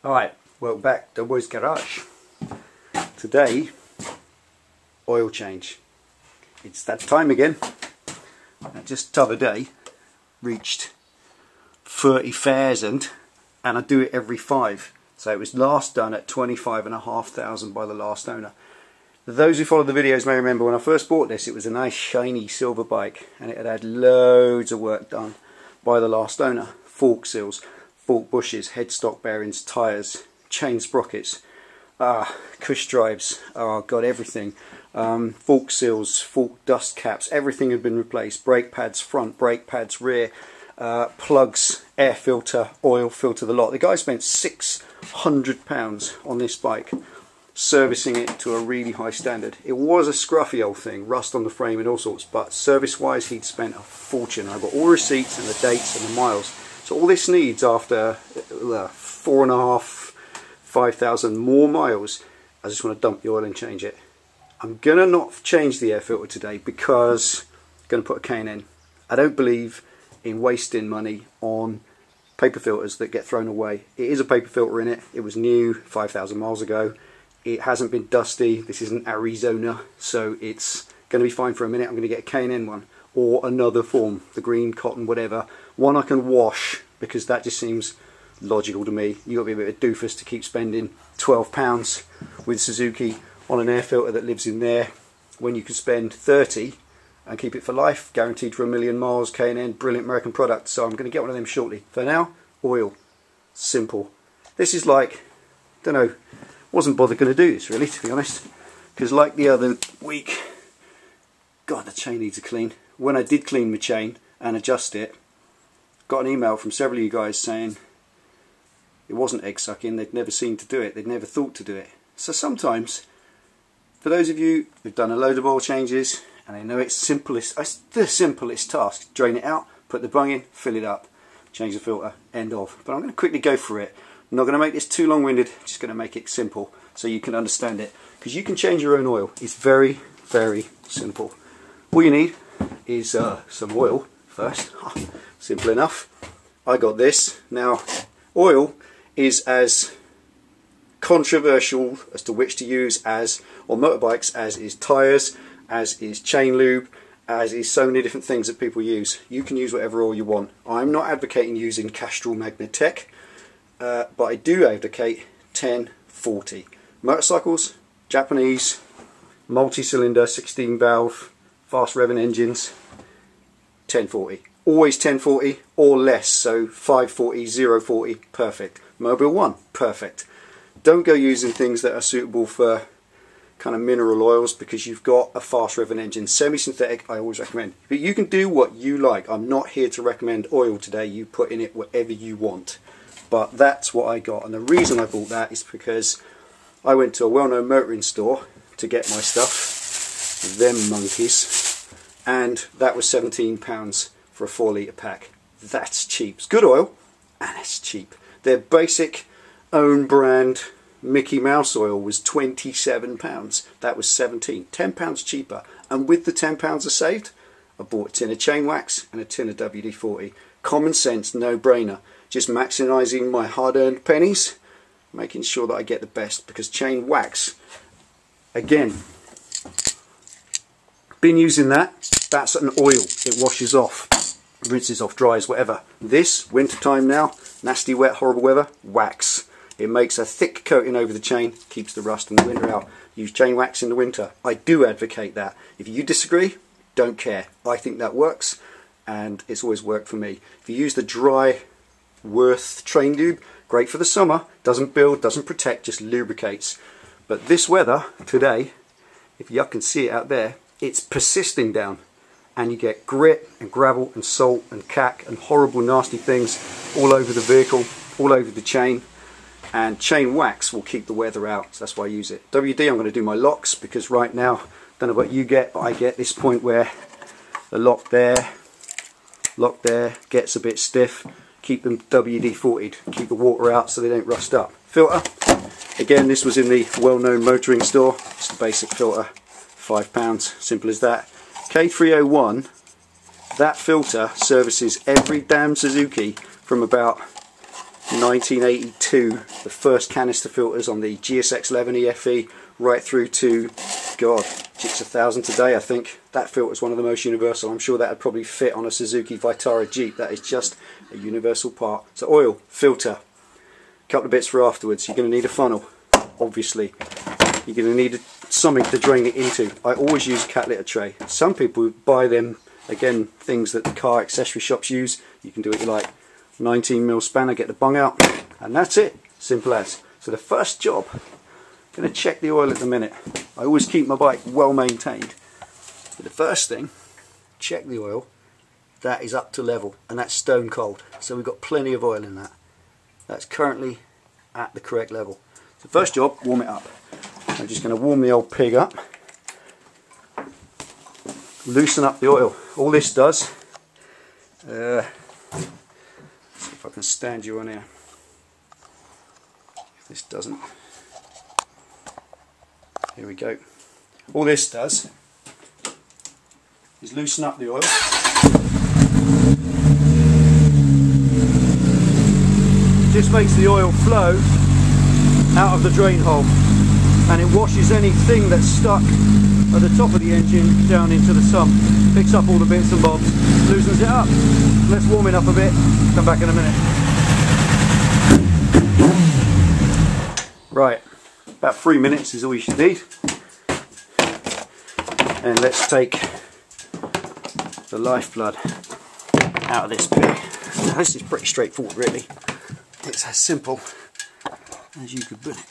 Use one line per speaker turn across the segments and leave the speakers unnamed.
Alright, welcome back to Delboy's Garage. Today, oil change. It's that time again. I just the other day reached 30,000 and I do it every 5. So it was last done at 25,500 by the last owner. Those who follow the videos may remember when I first bought this, it was a nice shiny silver bike and it had had loads of work done by the last owner. Fork seals, fork bushes, headstock bearings, tyres, chain sprockets, cush drives, oh god, everything. Fork seals, fork dust caps, everything had been replaced. Brake pads front, brake pads rear, plugs, air filter, oil filter, the lot. The guy spent £600 on this bike, servicing it to a really high standard. It was a scruffy old thing, rust on the frame and all sorts, but service wise he'd spent a fortune. I've got all receipts and the dates and the miles. So all this needs, after 5,000 more miles, I just want to dump the oil and change it. I'm gonna not change the air filter today because I'm gonna put a cane in. I don't believe in wasting money on paper filters that get thrown away. It is a paper filter in it. It was new 5,000 miles ago. It hasn't been dusty. This isn't Arizona, so it's going to be fine for a minute. I'm going to get a K&N one or another form, the green, cotton, whatever. One I can wash because that just seems logical to me. You've got to be a bit of a doofus to keep spending £12 with Suzuki on an air filter that lives in there when you can spend 30 and keep it for life, guaranteed for 1,000,000 miles. K&N, brilliant American product. So I'm going to get one of them shortly. For now, oil, simple. This is like, don't know, wasn't bothered going to do this really, to be honest, because like the other week, god, the chain needs a clean. When I did clean my chain and adjust it, got an email from several of you guys saying it wasn't egg sucking, they'd never seen to do it, they'd never thought to do it. So sometimes, for those of you who've done a load of oil changes and they know it's the simplest task, drain it out, put the bung in, fill it up, change the filter, end of. But I'm going to quickly go for it. I'm not going to make this too long-winded, just going to make it simple so you can understand it. Because you can change your own oil. It's very, very simple. All you need is some oil first. Simple enough. I got this. Now, oil is as controversial as to which to use as on motorbikes as is tyres, as is chain lube, as is so many different things that people use. You can use whatever oil you want. I'm not advocating using Castrol Magnatech. But I do advocate 1040. Motorcycles, Japanese, multi-cylinder, 16 valve, fast revving engines, 1040. Always 1040 or less, so 540, 040, perfect. Mobile 1, perfect. Don't go using things that are suitable for kind of mineral oils because you've got a fast revving engine. Semi-synthetic I always recommend. But you can do what you like. I'm not here to recommend oil today. You put in it whatever you want. But that's what I got, and the reason I bought that is because I went to a well-known motoring store to get my stuff, them monkeys, and that was £17 for a 4-litre pack. That's cheap. It's good oil and it's cheap. Their basic own brand Mickey Mouse oil was £27. That was 17, £10 cheaper. And with the £10 I saved, I bought a tin of chain wax and a tin of WD-40. Common sense, no-brainer. Just maximising my hard-earned pennies, making sure that I get the best, because chain wax, again, been using that, that's an oil, it washes off, rinses off, dries, whatever. This, winter time now, nasty wet, horrible weather, wax. It makes a thick coating over the chain, keeps the rust in the winter out. Use chain wax in the winter. I do advocate that. If you disagree, don't care. I think that works, and it's always worked for me. If you use the dry Worth train lube, great for the summer, doesn't build, doesn't protect, just lubricates. But this weather today, if you can see it out there, it's persisting down and you get grit and gravel and salt and cack and horrible nasty things all over the vehicle, all over the chain, and chain wax will keep the weather out, so that's why I use it. WD, I'm going to do my locks because right now, don't know what you get, but I get this point where the lock there gets a bit stiff. Keep them WD-40'd, keep the water out so they don't rust up. Filter, again this was in the well-known motoring store, just a basic filter, £5, simple as that. K301, that filter services every damn Suzuki from about 1982, the first canister filters on the GSX-11 EFE, right through to, God, it's 1,000 today, I think. That filter is one of the most universal. I'm sure that would probably fit on a Suzuki Vitara Jeep. That is just a universal part. So oil, filter, a couple of bits for afterwards. You're going to need a funnel, obviously. You're going to need something to drain it into. I always use a cat litter tray. Some people buy them, again, things that the car accessory shops use. You can do what you like. 19mm spanner, get the bung out, and that's it. Simple as. So the first job, I'm going to check the oil at the minute. I always keep my bike well maintained. But the first thing, check the oil. That is up to level, and that's stone cold. So we've got plenty of oil in that. That's currently at the correct level. So first job, warm it up. I'm just going to warm the old pig up. Loosen up the oil. All this does, see if I can stand you on here. If this doesn't. Here we go. All this does is loosen up the oil. Just makes the oil flow out of the drain hole, and it washes anything that's stuck at the top of the engine down into the sump. Picks up all the bits and bobs, loosens it up. Let's warm it up a bit, come back in a minute. Right, about 3 minutes is all you should need. And let's take the lifeblood out of this pig. Now, this is pretty straightforward really. It's as simple as you could put it.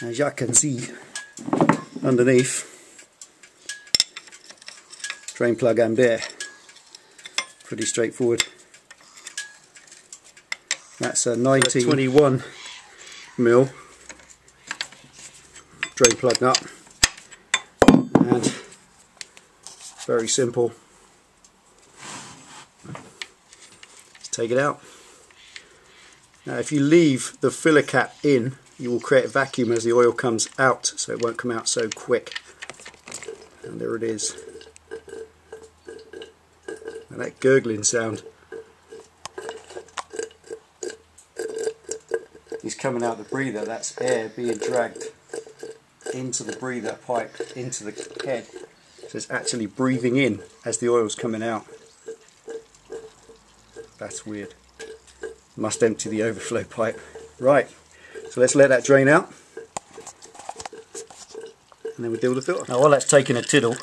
As you can see underneath, drain plug and there. Pretty straightforward. That's a 1921mm drain plug nut, and very simple. Let's take it out. Now if you leave the filler cap in, you will create a vacuum as the oil comes out, so it won't come out so quick. And there it is. And that gurgling sound is coming out the breather. That's air being dragged into the breather pipe, into the head. So it's actually breathing in as the oil's coming out. That's weird. Must empty the overflow pipe. Right, so let's let that drain out, and then we'll deal with the filter. Now while that's taking a tiddle,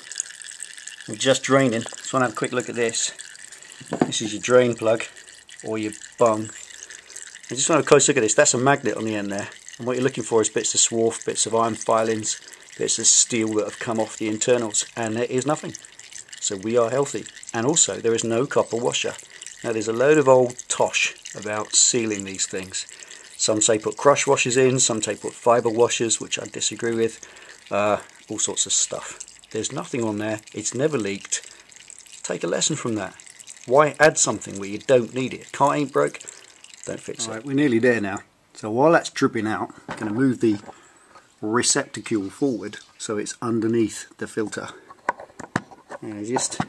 we're just draining. Just want to have a quick look at this. This is your drain plug, or your bung. I just want a close look at this. That's a magnet on the end there, and what you're looking for is bits of swarf, bits of iron filings, bits of steel that have come off the internals, and there is nothing. So we are healthy. And also there is no copper washer. Now there's a load of old tosh about sealing these things. Some say put crush washers in, some say put fibre washers, which I disagree with. All sorts of stuff. There's nothing on there, it's never leaked. Take a lesson from that. Why add something where you don't need it? Car ain't broke, don't fix it. Alright, we're nearly there now. So while that's dripping out, I'm going to move the receptacle forward so it's underneath the filter. And just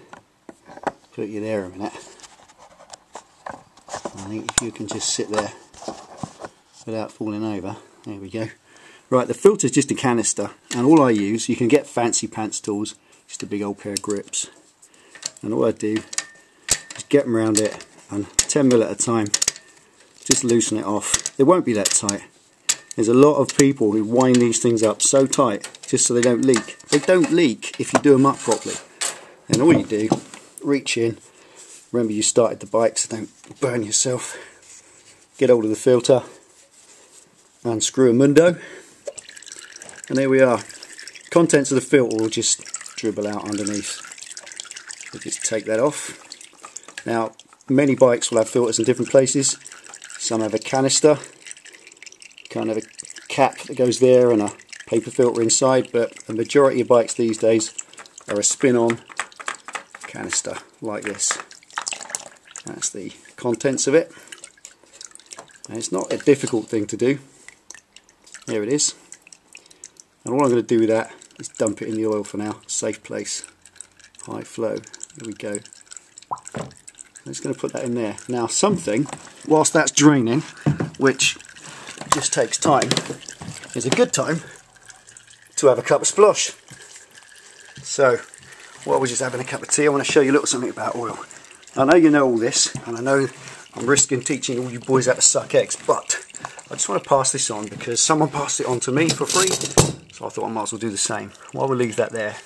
put you there a minute. I think if you can just sit there without falling over. There we go. Right, the filter is just a canister, and all I use, you can get fancy pants tools, just a big old pair of grips. And all I do is get them around it, and 10mm at a time, just loosen it off. It won't be that tight. There's a lot of people who wind these things up so tight just so they don't leak. They don't leak if you do them up properly. And all you do, reach in. Remember you started the bike, so don't burn yourself. Get hold of the filter, unscrew a mundo, and there we are. Contents of the filter will just dribble out underneath. So just take that off. Now, many bikes will have filters in different places. Some have a canister, kind of a cap that goes there, and a paper filter inside, but the majority of bikes these days are a spin-on canister like this. That's the contents of it. And it's not a difficult thing to do. There it is. And all I'm going to do with that is dump it in the oil for now. Safe place. High flow. There we go. I'm just going to put that in there. Now something, whilst that's draining, which just takes time, is a good time to have a cup of splosh. So while we're just having a cup of tea, I want to show you a little something about oil. I know you know all this, and I know I'm risking teaching all you boys how to suck eggs, but I just want to pass this on because someone passed it on to me for free, so I thought I might as well do the same. While we leave that there,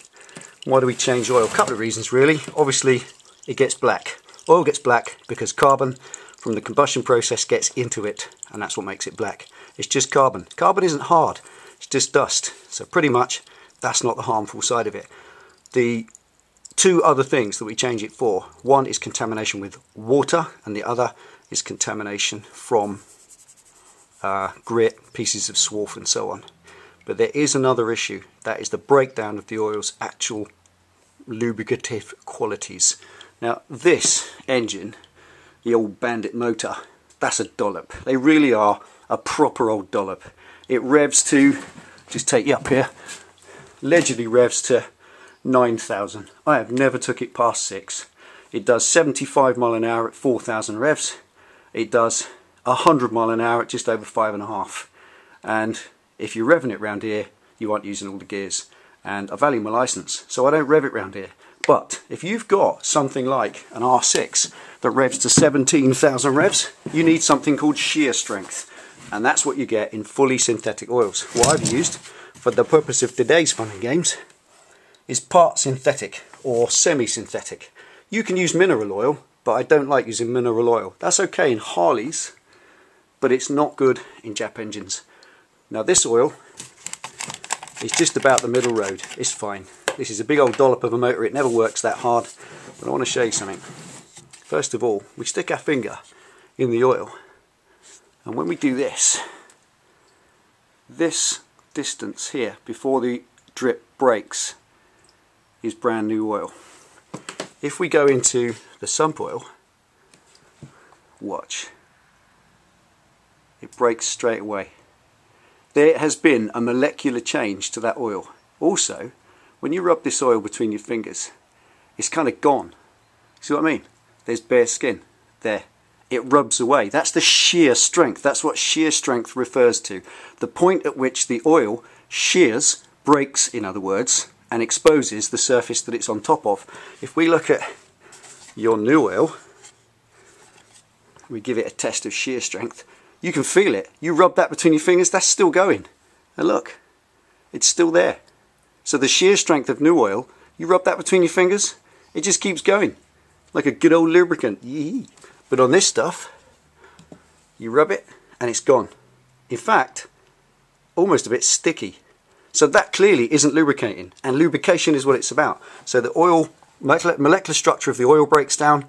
why do we change oil? A couple of reasons really. Obviously it gets black. Oil gets black because carbon from the combustion process gets into it, and that's what makes it black. It's just carbon. Carbon isn't hard, it's just dust. So pretty much that's not the harmful side of it. The two other things that we change it for, one is contamination with water and the other is contamination from grit, pieces of swarf and so on. But there is another issue, that is the breakdown of the oil's actual lubricative qualities. Now this engine, the old Bandit motor, that's a dollop. They really are a proper old dollop. It revs to, just take you up here, allegedly revs to 9,000. I have never took it past 6. It does 75 mile an hour at 4,000 revs. It does 100 mile an hour at just over 5.5. And if you're revving it round here, you aren't using all the gears. And I value my license, so I don't rev it round here. But if you've got something like an R6 that revs to 17,000 revs, you need something called shear strength. And that's what you get in fully synthetic oils. What I've used for the purpose of today's fun and games is part synthetic or semi-synthetic. You can use mineral oil, but I don't like using mineral oil. That's okay in Harleys, but it's not good in Jap engines. Now this oil is just about the middle road. It's fine. This is a big old dollop of a motor. It never works that hard, but I want to show you something. First of all, we stick our finger in the oil, and when we do this distance here before the drip breaks is brand new oil. If we go into the sump oil, watch, it breaks straight away. There has been a molecular change to that oil. Also, when you rub this oil between your fingers, it's kind of gone. See what I mean? There's bare skin there. It rubs away. That's the shear strength. That's what shear strength refers to. The point at which the oil shears, breaks in other words, and exposes the surface that it's on top of. If we look at your new oil, we give it a test of shear strength, you can feel it. You rub that between your fingers, that's still going. And look, it's still there. So the shear strength of new oil, you rub that between your fingers, it just keeps going. Like a good old lubricant. Yee. But on this stuff, you rub it and it's gone. In fact, almost a bit sticky. So that clearly isn't lubricating, and lubrication is what it's about. So the oil, molecular structure of the oil breaks down,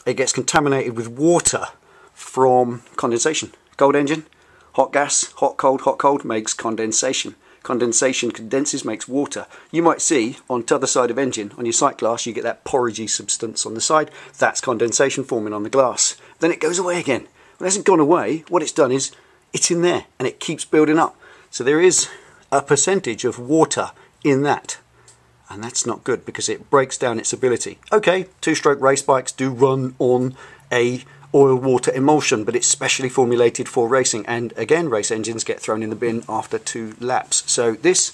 it gets contaminated with water from condensation. Cold engine, hot gas, hot cold makes condensation. Condensation condenses, makes water. You might see on the other side of engine, on your sight glass, you get that porridgey substance on the side. That's condensation forming on the glass. Then it goes away again. Well, it hasn't gone away. What it's done is, it's in there, and it keeps building up. So there is a percentage of water in that, and that's not good because it breaks down its ability. Okay, two-stroke race bikes do run on a oil-water emulsion, but it's specially formulated for racing, and again, race engines get thrown in the bin after 2 laps. So this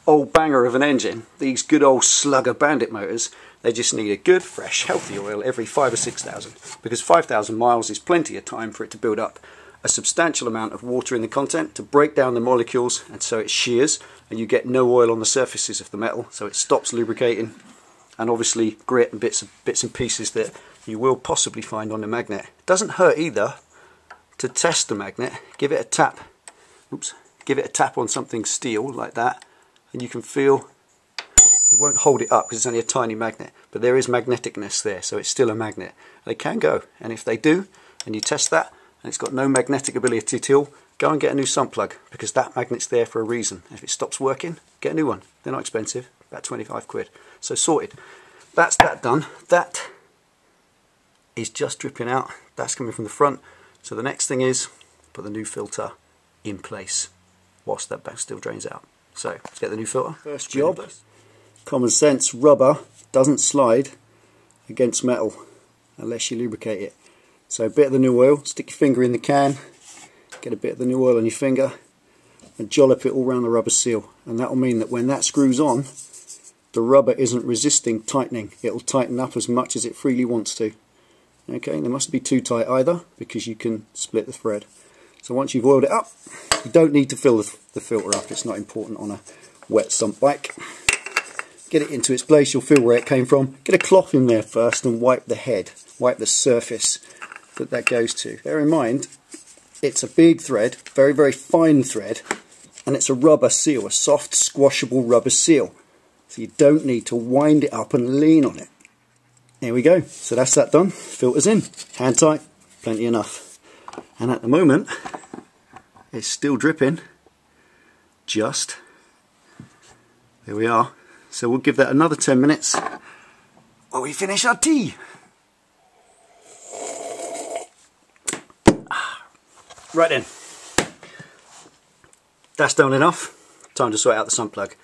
old banger of an engine, these good old slugger Bandit motors, they just need a good, fresh, healthy oil every 5,000 or 6,000, because 5,000 miles is plenty of time for it to build up a substantial amount of water in the content to break down the molecules, and so it shears and you get no oil on the surfaces of the metal, so it stops lubricating, and obviously grit and bits and pieces that you will possibly find on the magnet. It doesn't hurt either to test the magnet. Give it a tap. Oops. Give it a tap on something steel like that, and you can feel it won't hold it up because it's only a tiny magnet, but there is magneticness there, so it's still a magnet. They can go, and if they do, and you test that, and it's got no magnetic ability at all, go and get a new sump plug, because that magnet's there for a reason. If it stops working, get a new one. They're not expensive, about 25 quid. So sorted. That's that done. That is just dripping out. That's coming from the front. So the next thing is put the new filter in place whilst that back still drains out. So let's get the new filter. First job, common sense, rubber doesn't slide against metal unless you lubricate it. So a bit of the new oil, stick your finger in the can, get a bit of the new oil on your finger and jollop it all around the rubber seal, and that will mean that when that screws on, the rubber isn't resisting tightening. It will tighten up as much as it freely wants to. Okay, they mustn't be too tight either, because you can split the thread. So once you've oiled it up, you don't need to fill the filter up. It's not important on a wet sump bike. Get it into its place. You'll feel where it came from. Get a cloth in there first and wipe the head, wipe the surface that goes to. Bear in mind, it's a big thread, very, very fine thread, and it's a rubber seal, a soft, squashable rubber seal. So you don't need to wind it up and lean on it. There we go. So that's that done. Filter's in. Hand tight. Plenty enough. And at the moment, it's still dripping. Just. There we are. So we'll give that another 10 minutes while we finish our tea. Right then. That's done enough. Time to sort out the sump plug.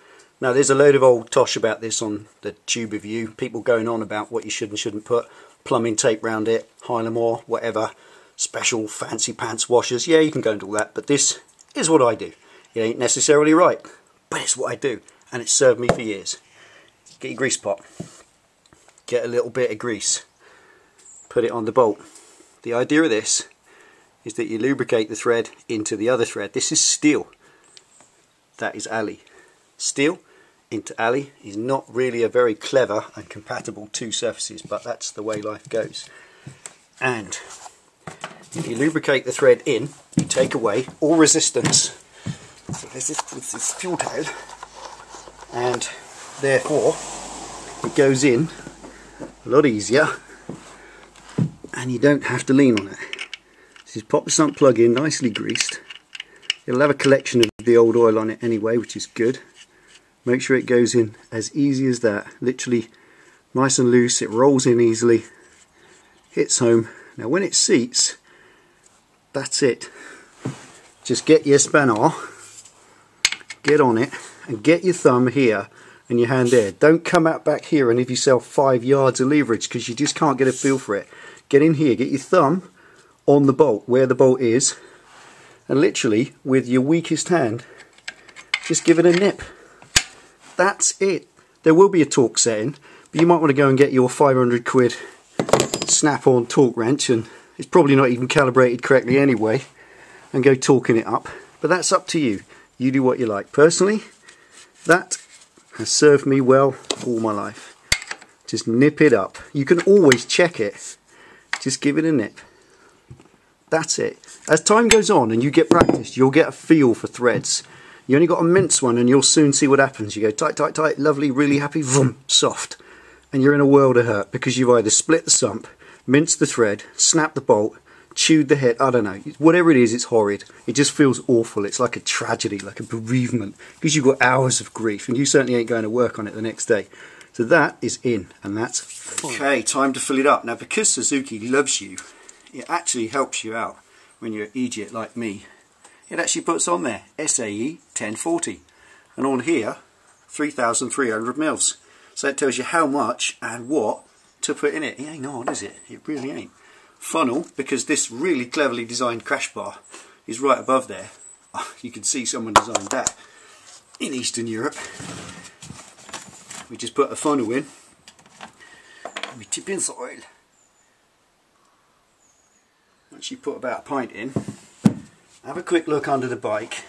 Now there's a load of old tosh about this on the tube review, people going on about what you should and shouldn't put, plumbing tape round it, Hylamore, whatever, special fancy pants washers. Yeah, you can go into all that, but this is what I do. It ain't necessarily right, but it's what I do, and it's served me for years. Get your grease pot, get a little bit of grease, put it on the bolt. The idea of this is that you lubricate the thread into the other thread. This is steel, that is alley. Steel into alley is not really a very clever and compatible two surfaces, but that's the way life goes. And if you lubricate the thread in, you take away all resistance. So there's this fuel tail, and therefore it goes in a lot easier, and you don't have to lean on it. So just pop the sump plug in, nicely greased. It'll have a collection of the old oil on it anyway, which is good. Make sure it goes in as easy as that, literally nice and loose. It rolls in easily, hits home. Now when it seats, that's it. Just get your spanner, get on it, and get your thumb here and your hand there. Don't come out back here and give yourself 5 yards of leverage, because you just can't get a feel for it. Get in here, get your thumb on the bolt, where the bolt is, and literally with your weakest hand, just give it a nip. That's it. There will be a torque setting, but you might want to go and get your 500 quid snap-on torque wrench, and it's probably not even calibrated correctly anyway, and go torquing it up. But that's up to you. You do what you like. Personally, that has served me well all my life. Just nip it up. You can always check it. Just give it a nip. That's it. As time goes on and you get practice, you'll get a feel for threads. You only got to mince one and you'll soon see what happens. You go tight, tight, tight, lovely, really happy, vroom, soft. And you're in a world of hurt, because you've either split the sump, minced the thread, snapped the bolt, chewed the head, I don't know. Whatever it is, it's horrid. It just feels awful. It's like a tragedy, like a bereavement, because you've got hours of grief and you certainly ain't going to work on it the next day. So that is in, and that's fine. Okay, time to fill it up. Now, because Suzuki loves you, it actually helps you out when you're an idiot like me. It actually puts on there SAE 1040, and on here 3,300 mils. So it tells you how much and what to put in it. It ain't hard, is it? It really ain't. Funnel, because this really cleverly designed crash bar is right above there. Oh, you can see someone designed that in Eastern Europe. We just put a funnel in, and we tip in the oil. Once you put about a pint in, have a quick look under the bike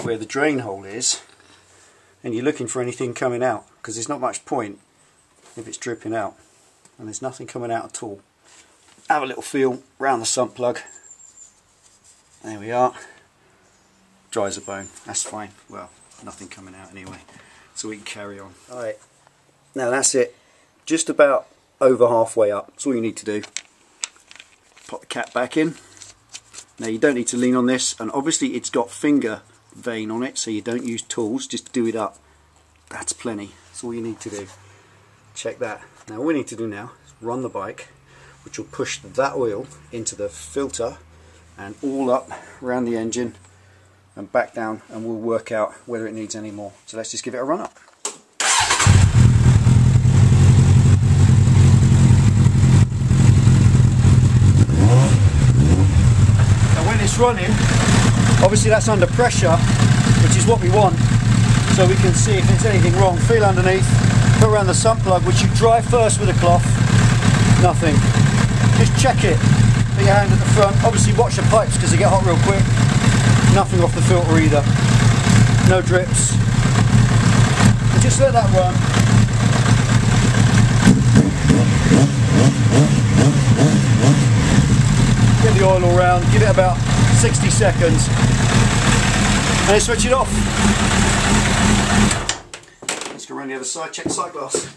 where the drain hole is, and you're looking for anything coming out, because there's not much point if it's dripping out, and there's nothing coming out at all. Have a little feel round the sump plug. There we are. Dry as a bone. That's fine. Well, nothing coming out anyway, so we can carry on. Alright, now that's it. Just about over halfway up. That's all you need to do. Pop the cap back in. Now you don't need to lean on this, and obviously it's got finger vein on it, so you don't use tools, just do it up. That's plenty. That's all you need to do. Check that. Now all we need to do now is run the bike, which will push that oil into the filter and all up around the engine and back down, and we'll work out whether it needs any more. So let's just give it a run up. that's running, obviously that's under pressure, which is what we want, so we can see if there's anything wrong. Feel underneath, put around the sump plug, which you dry first with a cloth. Nothing. Just check it. Put your hand at the front. Obviously watch the pipes because they get hot real quick. Nothing off the filter either. No drips. And just let that run. Get the oil all round. Give it about 60 seconds. And then switch it off. Let's go around the other side, check the sight glass.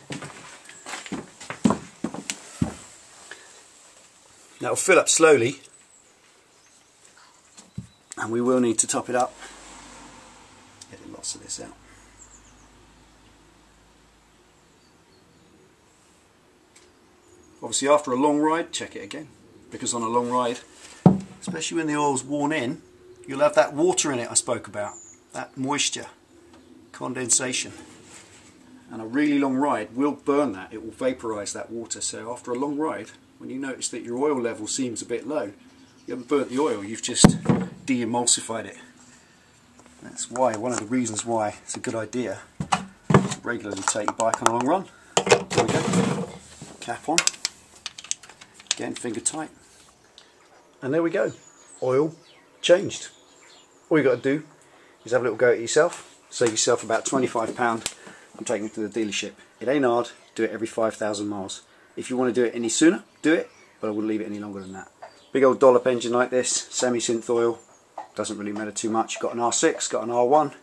Now it'll fill up slowly, and we will need to top it up. Getting lots of this out. Obviously after a long ride, check it again, because on a long ride, especially when the oil's worn in, you'll have that water in it I spoke about, that moisture, condensation. And a really long ride will burn that, it will vaporise that water. So after a long ride, when you notice that your oil level seems a bit low, you haven't burnt the oil, you've just de-emulsified it. That's why, one of the reasons why it's a good idea to regularly take your bike on a long run. There we go. Cap on. Again, finger tight. And there we go. Oil changed. All you got to do is have a little go at it yourself. Save yourself about £25 and take it to the dealership. It ain't hard. Do it every 5,000 miles. If you want to do it any sooner, do it, but I wouldn't leave it any longer than that. Big old dollop engine like this, semi-synth oil, doesn't really matter too much. Got an R6, got an R1,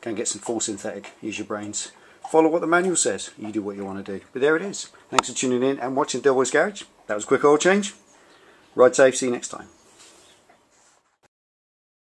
can get some full synthetic, use your brains. Follow what the manual says, you do what you want to do. But there it is. Thanks for tuning in and watching Delboy's Garage. That was a quick oil change. Ride safe, see you next time.